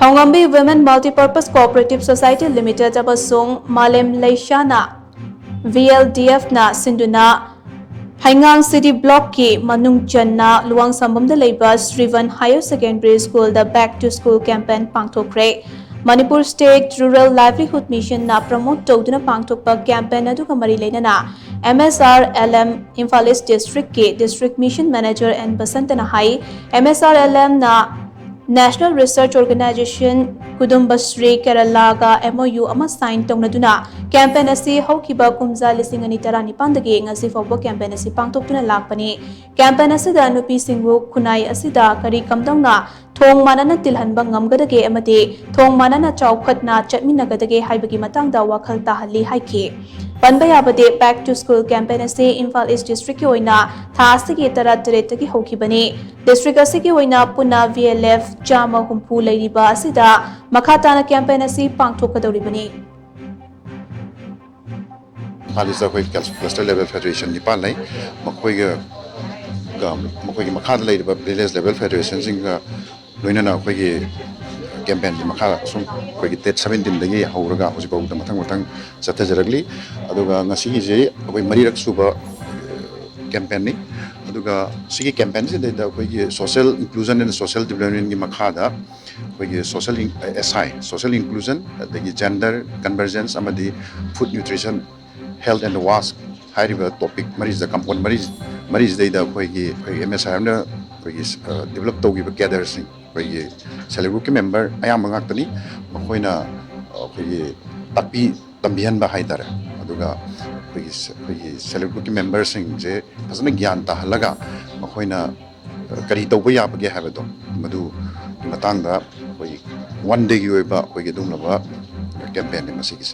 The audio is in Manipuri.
Thoungambi Women Multipurpose Cooperative Society Limited amasung Malem Leisana VLDF na shinduna Heingang CD Block ki manung channa Luwangsangbam Da Leiba Srivan Higher Secondary School the Back to School campaign Pangthokhre Manipur State Rural Livelihood Mission na promote tawduna pangthokpa campaign aduga mari leinana MSRLM Imphal East District ki District Mission Manager and Basantana Hai MSRLM na National Research Organization Kudumbasri Kerala ga MOU ama sign tawna campaign asi haukiba kumza lising ani tarani pandagi ngasi fawba campaign asi pangtokuna lakpani campaign asida nupi singbu kunai asida kari kamdongna thong manana tilhanba ngamgadage amati thong manana chawkhatna chatminagadage haibagi matangda wakhal tahalli haiki Panba yabade Back to School campaign asi Imphal East District ki oina tha asigi tara taretagi hokibani district asigi oina puna VLF chama humpu leiriba asida makhatana campaign asi pangthokadoribani Malisa koi cluster level federation Nepal nai makoi makha leiriba village level federation singa loinana koi campaign di makha sum koi date 17 dagi hauraga hojibau da mathang chathajaragli aduga ngasi je koi marirak suba campaign ni aduga sigi campaign se da koi social inclusion and social development gi makha da koi social SI social inclusion dagi gender convergence amadi food nutrition health and wash high-river topic maris the compound maris data koi MSRM na koi develop to give gathers koi celebrity member ayam mangak tani koi na koi tapi tambihan ba hai tara aduga koi celebrity members sing je pasana gyan ta halaga koi na kari to ya ba ge ha ba do madu matang da koi one day gi ba koi ge dum la ba campaign ni masigi